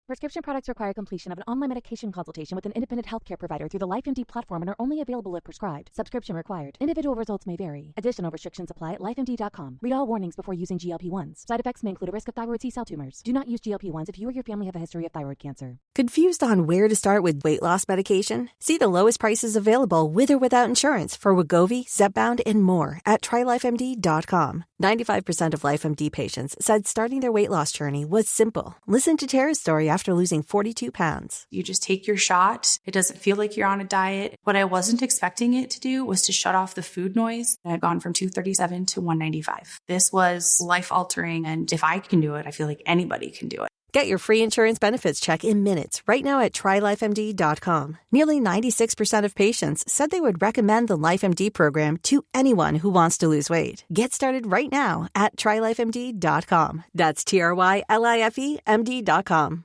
Prescription products require completion of an online medication consultation with an independent healthcare provider through the LifeMD platform and are only available if prescribed. Subscription required. Individual results may vary. Additional restrictions apply at lifemd.com. Read all warnings before using GLP-1s. Side effects may include a risk of thyroid C-cell tumors. Do not use GLP-1s if you or your family have a history of thyroid cancer. Confused on where to start with weight loss medication? See the lowest prices available with or without insurance for Wegovy, Zepbound, and more at trylifemd.com. 95% of LifeMD patients said starting their weight loss journey was simple. Listen to Tara's story after losing 42 pounds. You just take your shot. It doesn't feel like you're on a diet. What I wasn't expecting it to do was to shut off the food noise. I've gone from 237 to 195. This was life-altering, and if I can do it, I feel like anybody can do it. Get your free insurance benefits check in minutes right now at trylifemd.com. Nearly 96% of patients said they would recommend the LifeMD program to anyone who wants to lose weight. Get started right now at trylifemd.com. That's TRYLIFEMD.com.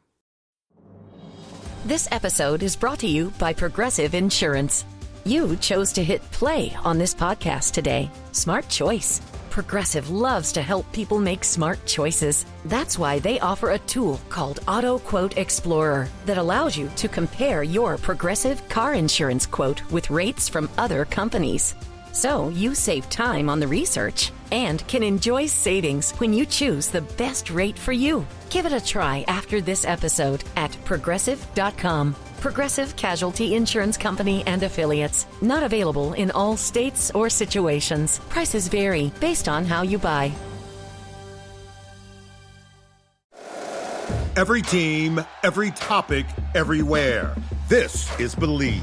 This episode is brought to you by Progressive Insurance. You chose to hit play on this podcast today. Smart choice. Progressive loves to help people make smart choices. That's why they offer a tool called Auto Quote Explorer that allows you to compare your Progressive car insurance quote with rates from other companies. So you save time on the research and can enjoy savings when you choose the best rate for you. Give it a try after this episode at Progressive.com. Progressive Casualty Insurance Company and Affiliates. Not available in all states or situations. Prices vary based on how you buy. Every team, every topic, everywhere. This is Believe.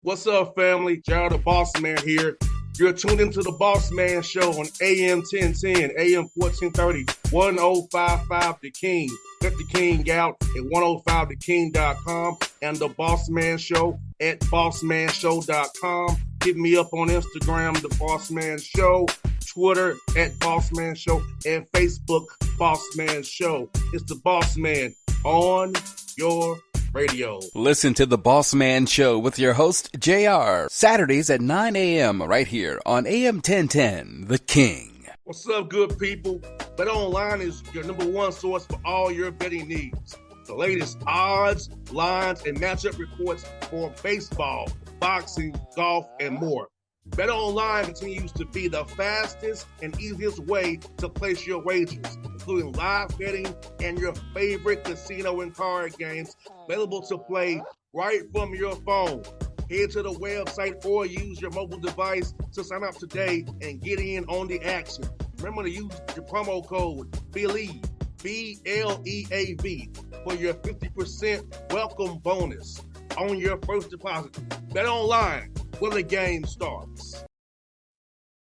What's up, family? Gerald the Bossman here. You're tuned into the Bossman Show on AM 1010, AM 1430, 1055 The King. Let the King out at 105theking.com and the Bossman Show at bossmanshow.com. Hit me up on Instagram, The Bossman Show, Twitter at Bossman Show, and Facebook, Bossman Show. It's the Bossman on your radio. Listen to the Bossman Show with your host, JR, Saturdays at 9 a.m. right here on AM 1010, The King. What's up, good people? BetOnline is your number one source for all your betting needs. The latest odds, lines, and matchup reports for baseball, boxing, golf, and more. BetOnline continues to be the fastest and easiest way to place your wagers, including live betting and your favorite casino and card games available to play right from your phone. Head to the website or use your mobile device to sign up today and get in on the action. Remember to use your promo code BELIEVE, BLEAV, for your 50% welcome bonus on your first deposit. BetOnline, where the game starts.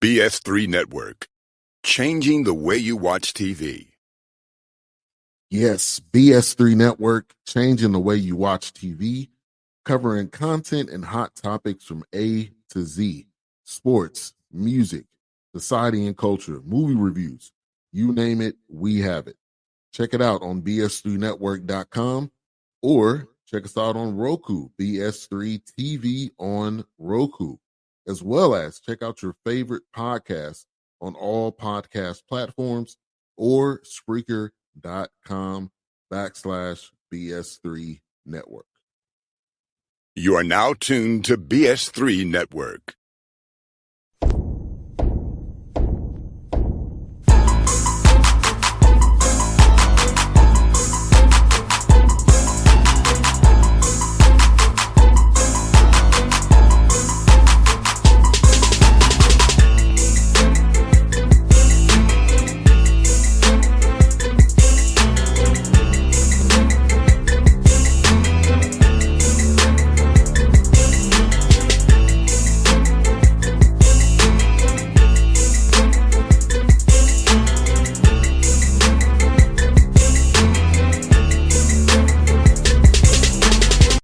BS3 Network, changing the way you watch TV. Yes, BS3 Network, changing the way you watch TV, covering content and hot topics from A to Z, sports, music, society and culture, movie reviews, you name it, we have it. Check it out on bs3network.com or check us out on Roku, BS3 TV on Roku, as well as check out your favorite podcast on all podcast platforms or Spreaker.com/BS3 Network. You are now tuned to BS3 Network.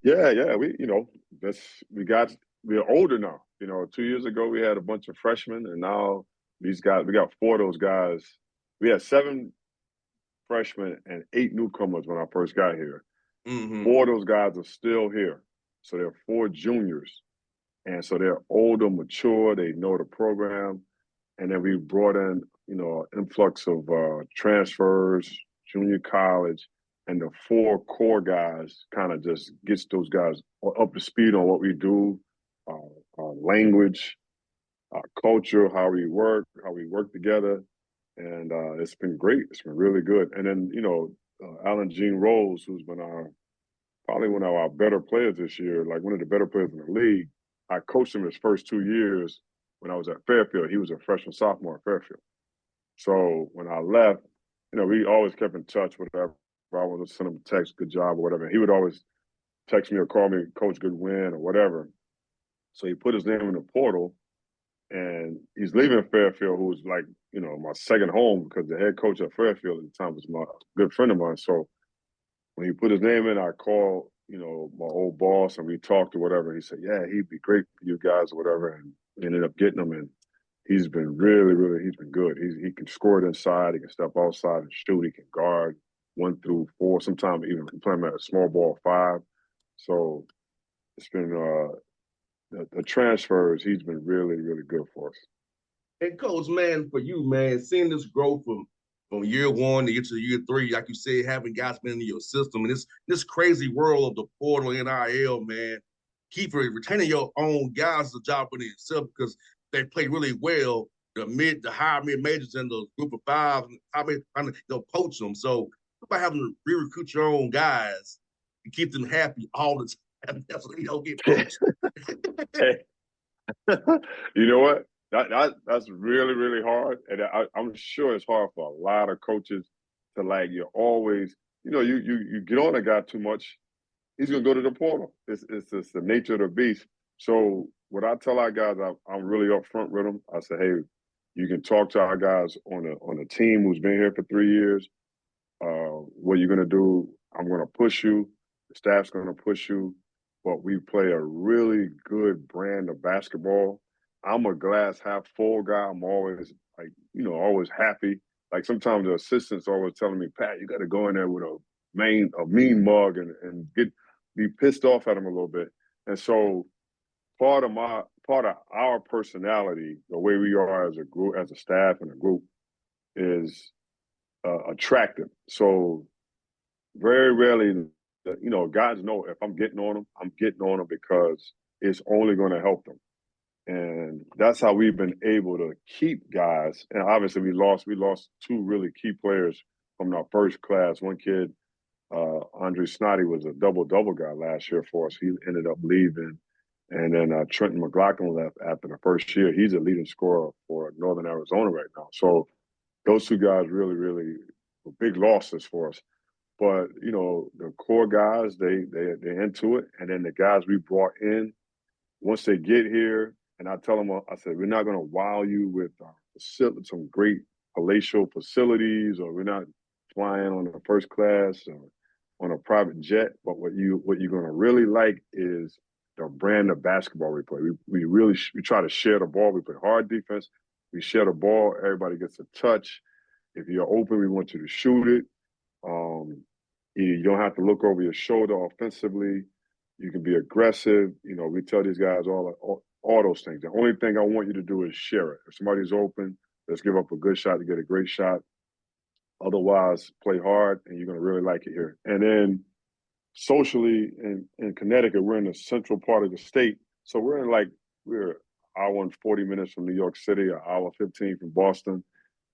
Yeah, we're older now. 2 years ago we had a bunch of freshmen, and now we got 4 of those guys. We had 7 freshmen and 8 newcomers when I first got here. Mm-hmm. 4 of those guys are still here. So there are 4 juniors. And so they're older, mature, they know the program. And then we brought in, an influx of transfers, junior college, and the 4 core guys kind of just gets those guys up to speed on what we do, language, culture, how we work together. And it's been great. It's been really good. And then, Alan Jean Rose, who's been probably one of our better players this year, like one of the better players in the league. I coached him his first 2 years when I was at Fairfield. He was a freshman, sophomore at Fairfield. So when I left, we always kept in touch, whatever. I would send him a text, good job, or whatever. He would always text me or call me, Coach, good win, or whatever. So he put his name in the portal, and he's leaving Fairfield, who was like, my second home, because the head coach at Fairfield at the time was my good friend of mine. So when he put his name in, I called, my old boss, and we talked or whatever. He said, yeah, he'd be great for you guys or whatever. And we ended up getting him, and he's been really, really, he's been good. He can score it inside. He can step outside and shoot. He can guard 1 through 4. Sometimes even playing at a small ball 5. So it's been the transfers. He's been really, really good for us. And Coach, man, for you, man, seeing this growth from year 1 to get to year 3, like you said, having guys been in your system, and this crazy world of the portal NIL, man, keep retaining your own guys is a job in itself because they play really well. The higher mid majors and the group of 5, how many they'll poach them. So about having to re-recruit your own guys and keep them happy all the time. That's so they don't get poached. Hey, you know what? That's really, really hard. And I'm sure it's hard for a lot of coaches to you're always, you get on a guy too much, he's going to go to the portal. It's just the nature of the beast. So what I tell our guys, I'm really upfront with them. I say, hey, you can talk to our guys on a team who's been here for 3 years. What you're going to do, I'm going to push you. The staff's going to push you. But we play a really good brand of basketball. I'm a glass half full guy. I'm always always happy. Like sometimes the assistants always telling me, Pat, you got to go in there with a mean mug and be pissed off at him a little bit. And so part of our personality, the way we are as a group, as a staff and a group, is attractive. So very rarely, guys know if I'm getting on them because it's only going to help them. And that's how we've been able to keep guys. And obviously we lost 2 really key players from our first class. One kid, Andre Snoddy, was a double-double guy last year for us. He ended up leaving. And then Trenton McLaughlin left after the first year. He's a leading scorer for Northern Arizona right now. So those 2 guys really, really were big losses for us. But, the core guys, they're into it. And then the guys we brought in, once they get here, and I tell them, I said, we're not going to wow you with some great palatial facilities, or we're not flying on a first class or on a private jet. But what you're going to really like is the brand of basketball we play. We try to share the ball. We play hard defense. We share the ball. Everybody gets a touch. If you're open, we want you to shoot it. You don't have to look over your shoulder offensively. You can be aggressive. We tell these guys all those things. The only thing I want you to do is share it. If somebody's open, let's give up a good shot to get a great shot. Otherwise, play hard, and you're going to really like it here. And then socially in Connecticut, we're in the central part of the state. So we're an hour and 40 minutes from New York City, an hour 15 from Boston.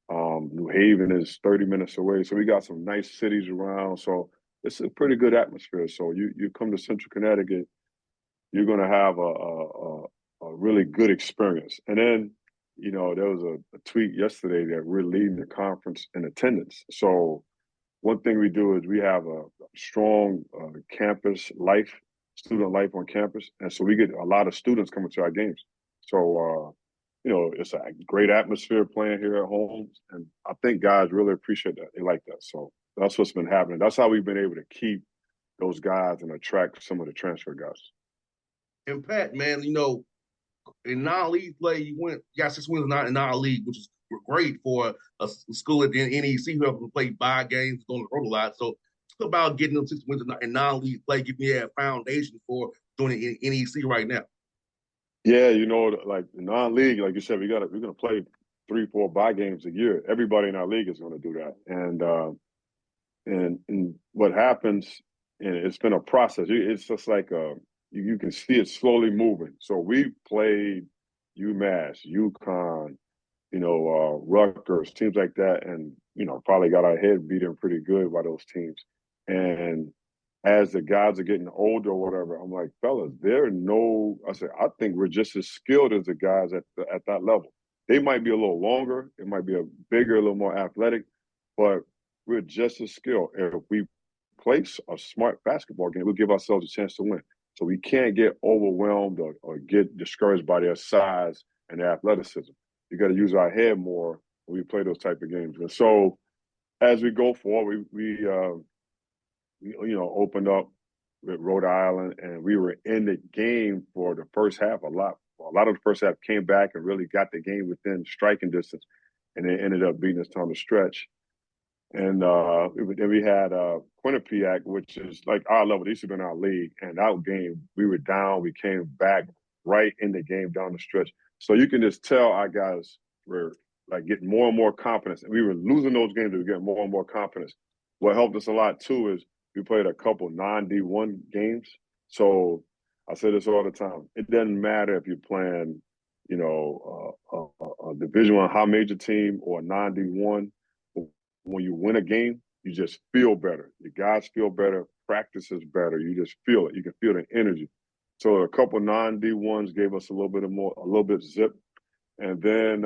New Haven is 30 minutes away. So we got some nice cities around. So it's a pretty good atmosphere. So you come to Central Connecticut, you're going to have a really good experience. And then, there was a tweet yesterday that we're leading the conference in attendance. So one thing we do is we have a strong campus life, student life on campus. And so we get a lot of students coming to our games. So, it's a great atmosphere playing here at home. And I think guys really appreciate that. They like that. So that's what's been happening. That's how we've been able to keep those guys and attract some of the transfer guys. And Pat, man, in non-league play, you got 6 wins in non-league, which is great for a school at the NEC who have to play 5 games, going to the road a lot. So it's about getting them 6 wins in non-league play, giving you a foundation for doing it in NEC right now. Yeah, like the non-league, like you said, we're going to play 3-4 bye games a year. Everybody in our league is going to do that. And And what happens, and it's been a process. It's just like you can see it slowly moving. So we played UMass, UConn, Rutgers, teams like that, and probably got our head beaten pretty good by those teams. And as the guys are getting older or whatever, I'm like, fellas, I think we're just as skilled as the guys at that level. They might be a little longer, it might be a bigger, a little more athletic, but we're just as skilled. If we play a smart basketball game, we'll give ourselves a chance to win. So we can't get overwhelmed or get discouraged by their size and their athleticism. You got to use our head more when we play those type of games. And so as we go forward, we opened up with Rhode Island, and we were in the game for the first half a lot. A lot of the first half came back and really got the game within striking distance, and they ended up beating us down the stretch. And then we had Quinnipiac, which is like our level. They used to be in our league. And that game, we were down. We came back right in the game down the stretch. So you can just tell our guys were like getting more and more confidence. And we were losing those games. We were getting more and more confidence. What helped us a lot, too, is we played a couple non-D1 games. So I say this all the time. It doesn't matter if you're playing, a Division I high major team or a non-D1. When you win a game, you just feel better. Your guys feel better. Practice is better. You just feel it. You can feel the energy. So a couple non-D1s gave us a little bit zip. And then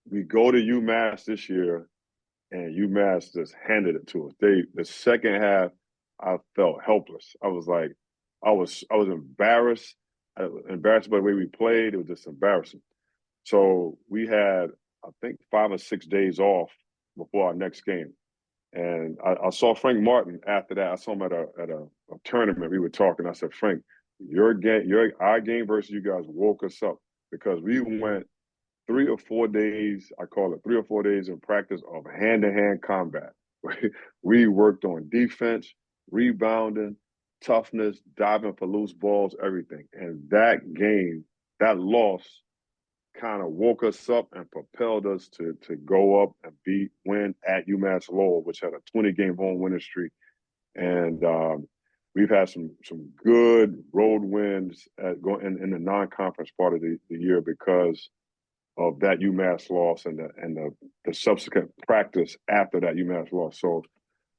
we go to UMass this year, and UMass just handed it to us. The second half, I felt helpless. I was embarrassed. Embarrassed by the way we played. It was just embarrassing. So we had, I think, 5 or 6 days off before our next game. And I saw Frank Martin after that. I saw him at a tournament. We were talking. I said, Frank, our game versus you guys woke us up, because we went 3 or 4 days, I call it 3 or 4 days in practice of hand-to-hand combat. We worked on defense, rebounding, toughness, diving for loose balls, everything. And that game, that loss, kind of woke us up and propelled us to go up and win at UMass Lowell, which had a 20-game home winning streak. And we've had some good road wins in the non-conference part of the year because of that UMass loss and the subsequent practice after that UMass loss. So,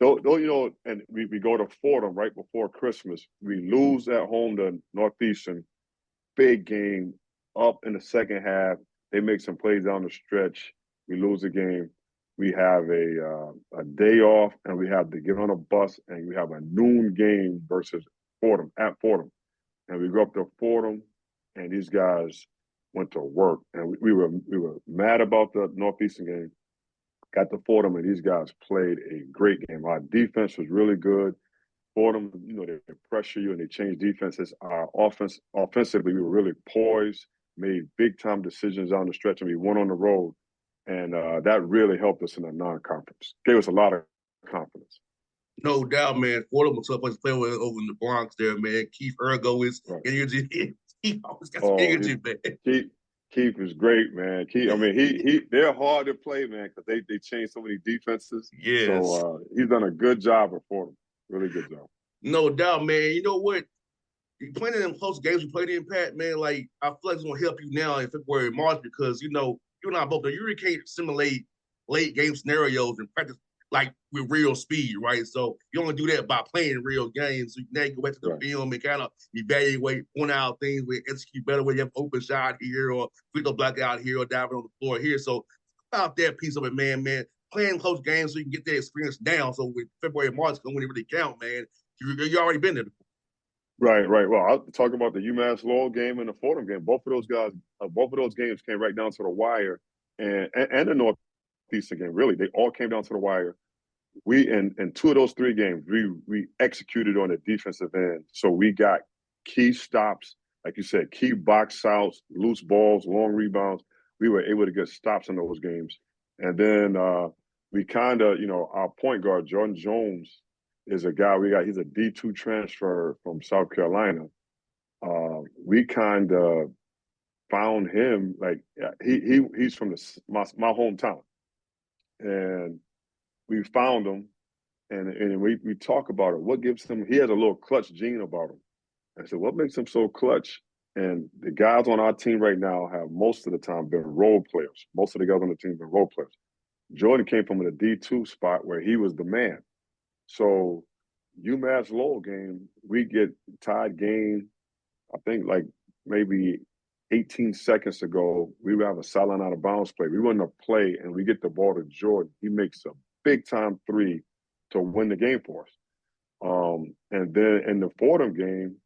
and we go to Fordham right before Christmas. We lose at home to Northeastern, big game. Up in the second half, they make some plays down the stretch. We lose the game. We have a day off, and we have to get on a bus, and we have a noon game versus Fordham, at Fordham. And we go up to Fordham, and these guys went to work. And we were mad about the Northeastern game. Got to Fordham, and these guys played a great game. Our defense was really good. Fordham, they pressure you and they change defenses. Our offensively, we were really poised, made big-time decisions down the stretch, and we went on the road. And that really helped us in the non-conference. Gave us a lot of confidence. No doubt, man. Fordham was tough to play with over in the Bronx there, man. Keith Ergo is energy. He always got some energy, man. Keith is great, man. They're hard to play, man, because they changed so many defenses. Yes. So he's done a good job at Fordham. Really good job. No doubt, man. You know what? You playing in them close games we played in, Pat, man, like, I feel like it's going to help you now in February and March because, you and I both know you really can't simulate late game scenarios and practice like with real speed, right? So you only do that by playing real games. So now you go back to the film and kind of evaluate, point out things where execute better, where you have open shot here or free throw block out here or diving on the floor here. So about that piece of it, man. Playing close games so you can get that experience down. So with February and March, when it really count, man, you already been there before. Right. Well, I'll talk about the UMass Lowell game and the Fordham game. Both of those games came right down to the wire, and the Northeastern game. Really, they all came down to the wire. We in 2 of those 3 games, we executed on the defensive end. So we got key stops, like you said, key box outs, loose balls, long rebounds. We were able to get stops in those games, and then we kind of, our point guard Jordan Jones is a guy he's a D2 transfer from South Carolina. We kind of found him, like he's from my hometown, and we found him And we talk about it. What gives him? He has a little clutch gene about him. I said, what makes him so clutch? And the guys on our team right now have most of the time been role players. Most of the guys on the team have been role players. Jordan came from a D2 spot where he was the man. So UMass Lowell game, we get tied game, I think like maybe 18 seconds to go, we would have a silent out of bounds play. We run a play and we get the ball to Jordan. He makes a big time three to win the game for us. And then in the Fordham game,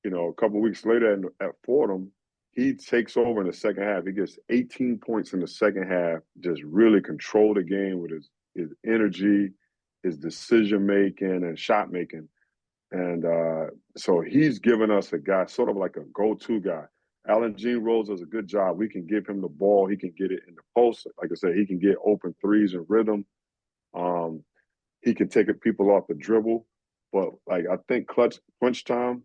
a couple of weeks later at Fordham, he takes over in the second half. He gets 18 points in the second half, just really control the game with his energy, his decision-making, and shot-making. And so he's given us a guy, sort of like a go-to guy. Alan Gene Rose does a good job. We can give him the ball. He can get it in the post. Like I said, he can get open threes and rhythm. He can take people off the dribble. But, I think crunch time,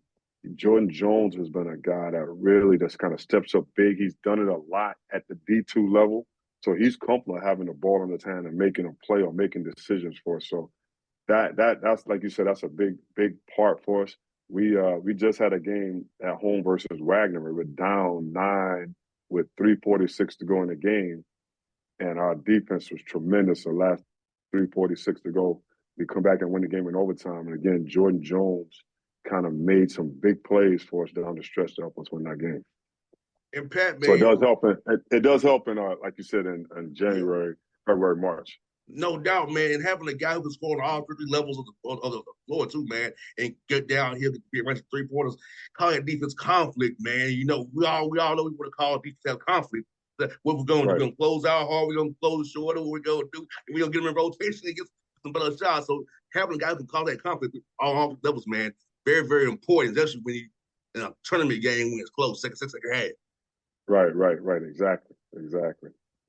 Jordan Jones has been a guy that really just kind of steps up big. He's done it a lot at the D2 level. So he's comfortable having the ball in his hand and making a play or making decisions for us. So that's like you said, that's a big part for us. We just had a game at home versus Wagner. We were down 9 with 3:46 to go in the game, and our defense was tremendous. The last 3:46 to go, we come back and win the game in overtime. And again, Jordan Jones kind of made some big plays for us down the stretch to help us win that game. And Pat, man, so it does help in like you said in January, February, March. No doubt, man. And having a guy who can score on all 3 levels of the floor too, man, and get down here to be around 3-pointers, call that defense conflict, man. We all know we want to call defense have conflict. What we're going to do, we're going to close out hard, we're going to close shorter, what we're going to do, and we're going to get them in rotation and get some better shots. So having a guy who can call that conflict on all levels, man, very, very important, especially when you in a tournament game when it's close, second half. Right. Exactly.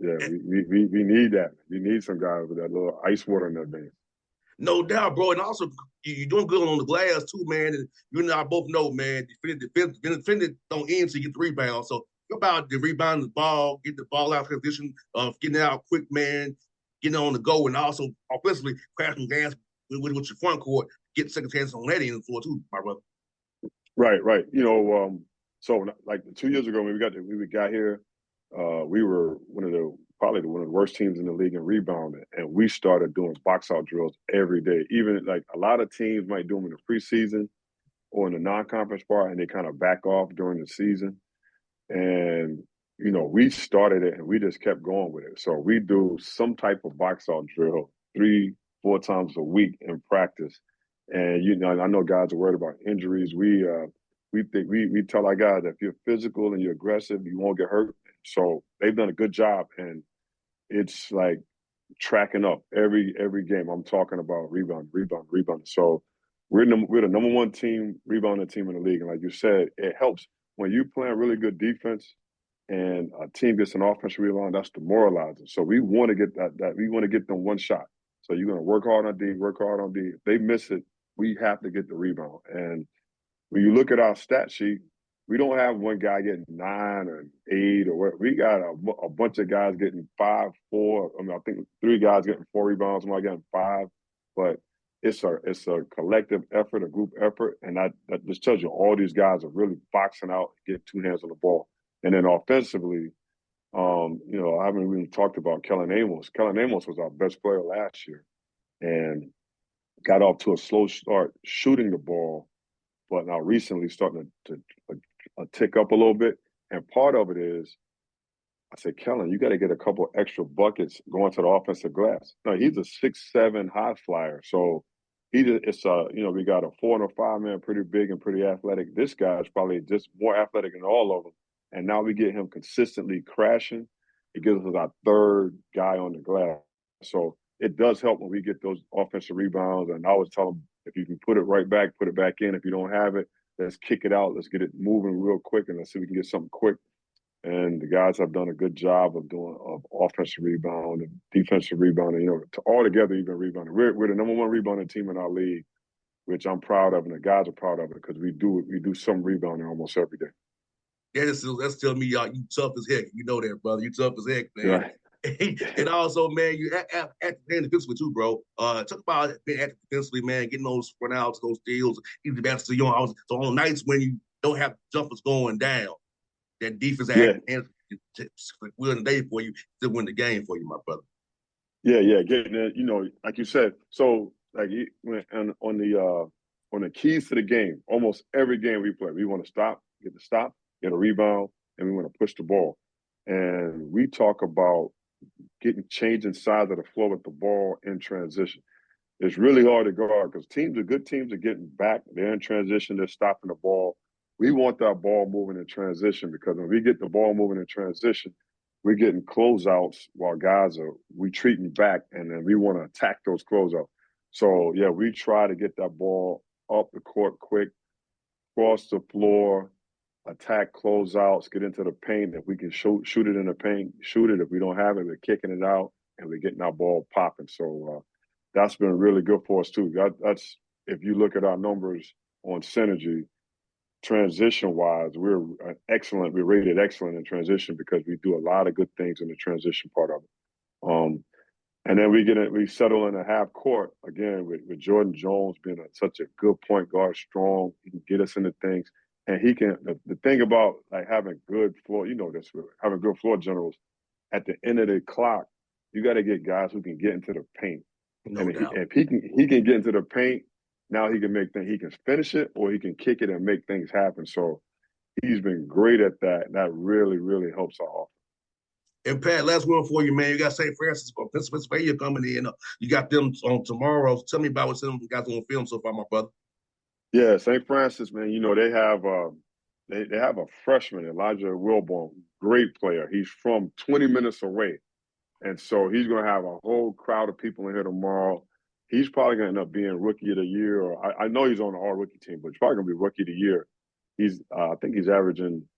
Yeah, we need that. We need some guys with that little ice water in their veins. No doubt, bro. And also, you're doing good on the glass too, man. And you and I both know, man, defending don't end until you get the rebound. So about the rebounding the ball, getting the ball out of position, getting it out quick, man, getting on the go, and also offensively crashing gas with your front court, getting second chances on that end for too, my brother. Right. So like 2 years ago when we got here, we were probably one of the worst teams in the league in rebounding, and we started doing box out drills every day. Even like a lot of teams might do them in the preseason or in the non-conference part, and they kind of back off during the season. And we started it, and we just kept going with it. So we do some type of box out drill 3-4 times a week in practice. And I know guys are worried about injuries. We tell our guys that if you're physical and you're aggressive, you won't get hurt. So they've done a good job, and it's like tracking up every game. I'm talking about rebound. So we're the number 1 rebounding team in the league. And like you said, it helps when you playing really good defense and a team gets an offensive rebound. That's demoralizing. So we want to get that we want to get them one shot. So you're going to work hard on D. If they miss it, we have to get the rebound. And when you look at our stat sheet, we don't have one guy getting 9 or 8 or what. We got a bunch of guys getting 5, 4. I think 3 guys getting 4 rebounds, somebody getting 5. But it's a collective effort, a group effort, and that just tells you all these guys are really boxing out, get 2 hands on the ball. And then offensively, I haven't really talked about Kellen Amos. Kellen Amos was our best player last year, and got off to a slow start shooting the ball, but now recently starting to tick up a little bit. And part of it is, I said, Kellen, you got to get a couple extra buckets going to the offensive glass. No, he's a 6'7" high flyer. So we got a 4 and a 5 man, pretty big and pretty athletic. This guy's probably just more athletic than all of them. And now we get him consistently crashing. It gives us our 3rd guy on the glass. So it does help when we get those offensive rebounds. And I always tell them, if you can put it right back, put it back in. If you don't have it, let's kick it out. Let's get it moving real quick, and let's see if we can get something quick. And the guys have done a good job of offensive rebound and defensive rebounding. All together, even rebounding. We're the number 1 rebounding team in our league, which I'm proud of, and the guys are proud of it because we do some rebounding almost every day. Yeah, that's telling me, y'all, you tough as heck. You know that, brother. You tough as heck, man. Right. And also, man, you active defensively too, bro. Talk about being active defensively, man, getting those run outs, those steals, even back to your house. So on nights when you don't have jumpers going down, that defense and win the day for you, still win the game for you, my brother. Yeah, getting it, like you said. So like on the keys to the game, almost every game we play, we want to get a rebound, and we want to push the ball. And we talk about changing sides of the floor with the ball in transition. It's really hard to guard because good teams are getting back. They're in transition. They're stopping the ball. We want that ball moving in transition because when we get the ball moving in transition, we're getting closeouts while guys are retreating back, and then we want to attack those closeouts. So, yeah, we try to get that ball up the court quick, cross the floor, attack closeouts, get into the paint. If we can shoot it in the paint, shoot it. If we don't have it, we're kicking it out, and we're getting our ball popping. So that's been really good for us, too. That's if you look at our numbers on Synergy, transition-wise, we're excellent. We're rated excellent in transition because we do a lot of good things in the transition part of it. And then we settle in a half court again with Jordan Jones being such a good point guard, strong. He can get us into things, and he can. The thing about like having good floor, having good floor generals. At the end of the clock, you got to get guys who can get into the paint. No doubt. If he can get into the paint. Now he can make things. He can finish it, or he can kick it and make things happen. So he's been great at that. And that really, really helps our offense. And Pat, last word for you, man. You got St. Francis, Pennsylvania coming in. You got them on tomorrow. Tell me about what's them guys on film so far, my brother. Yeah, St. Francis, man. They have they have a freshman, Elijah Wilborn, great player. He's from 20 minutes away, and so he's going to have a whole crowd of people in here tomorrow. He's probably going to end up being Rookie of the Year. Or I know he's on the All-Rookie team, but he's probably going to be Rookie of the Year. I think he's averaging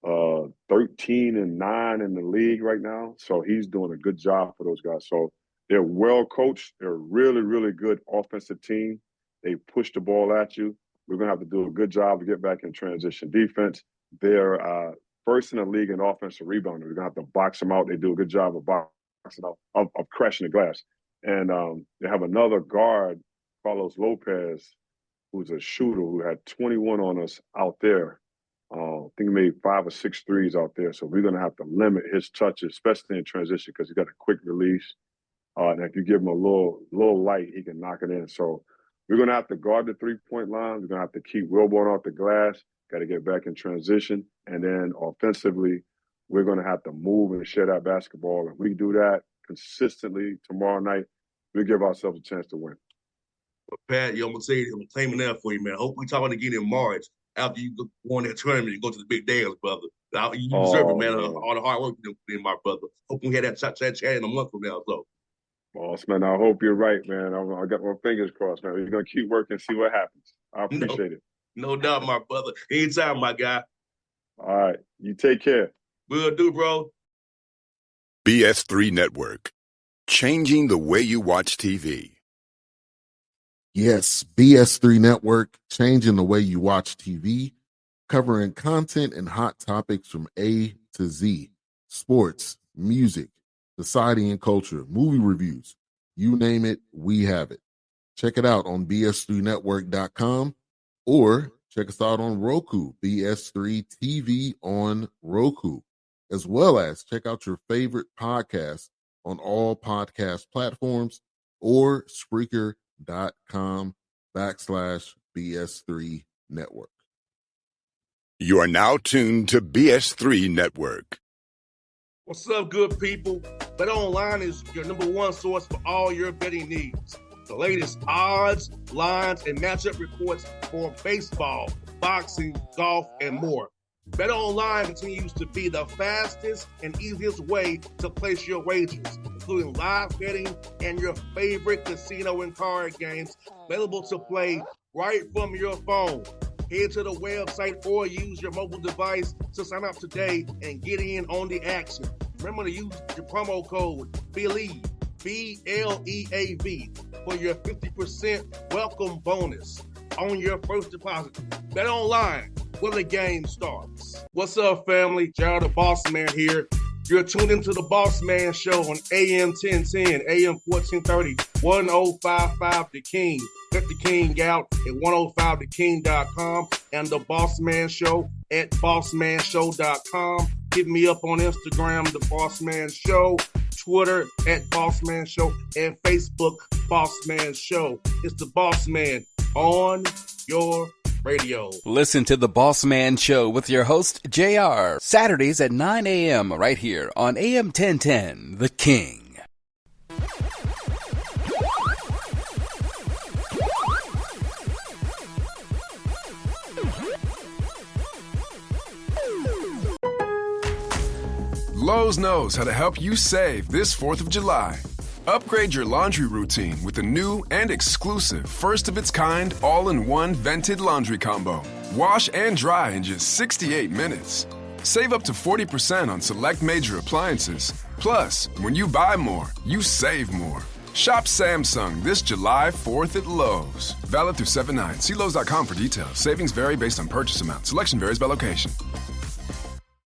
13-9 in the league right now. So he's doing a good job for those guys. So they're well coached. They're a really, really good offensive team. They push the ball at you. We're going to have to do a good job to get back in transition defense. They're first in the league in offensive rebounding. We're going to have to box them out. They do a good job of boxing out, of crashing the glass. And they have another guard, Carlos Lopez, who's a shooter who had 21 on us out there. I think he made 5 or 6 threes out there. So we're going to have to limit his touches, especially in transition, because he's got a quick release. And if you give him a little light, he can knock it in. So we're going to have to guard the three-point line. We're going to have to keep Wilborn off the glass. Got to get back in transition. And then offensively, we're going to have to move and share that basketball. If we do that consistently tomorrow night, we give ourselves a chance to win. But Pat, I'm going to say, I'm claiming that for you, man. I hope we talk again in March after you won that tournament and go to the big dance, brother. You deserve it, man. All the hard work you did, my brother. Hope we had that chat in a month from now, so. Bossman, I hope you're right, man. I got my fingers crossed, man. We're going to keep working and see what happens. I appreciate it. No doubt, my brother. Anytime, my guy. All right. You take care. Will do, bro. BS3 Network. Changing the way you watch TV. Yes, BS3 Network, changing the way you watch TV, covering content and hot topics from A to Z, sports, music, society and culture, movie reviews, you name it, we have it. Check it out on bs3network.com or check us out on Roku, BS3 TV on Roku, as well as check out your favorite podcast on all podcast platforms or Spreaker.com/BS3 Network. You are now tuned to BS3 Network. What's up, good people? Bet Online is your number one source for all your betting needs. The latest odds, lines, and matchup reports for baseball, boxing, golf, and more. Bet Online continues to be the fastest and easiest way to place your wagers, including live betting and your favorite casino and card games available to play right from your phone. Head to the website or use your mobile device to sign up today and get in on the action. Remember to use your promo code BELIEVE, BLEAV, for your 50% welcome bonus on your first deposit. Bet Online, where the game starts. What's up, family? Gerald the Bossman here. You're tuned into the Bossman Show on AM 1010, AM 1430, 1055 The King. Check The King out at 105theking.com and the Bossman Show at bossmanshow.com. Hit me up on Instagram, The Bossman Show, Twitter at Bossman Show, and Facebook, Bossman Show. It's the Bossman on your radio. Listen to the Bossman Show with your host, JR, Saturdays at 9 a.m. right here on AM 1010, The King. Lowe's knows how to help you save this 4th of July. Upgrade your laundry routine with the new and exclusive first-of-its-kind all-in-one vented laundry combo. Wash and dry in just 68 minutes. Save up to 40% on select major appliances. Plus, when you buy more, you save more. Shop Samsung this July 4th at Lowe's. Valid through 7/9. See Lowe's.com for details. Savings vary based on purchase amount. Selection varies by location.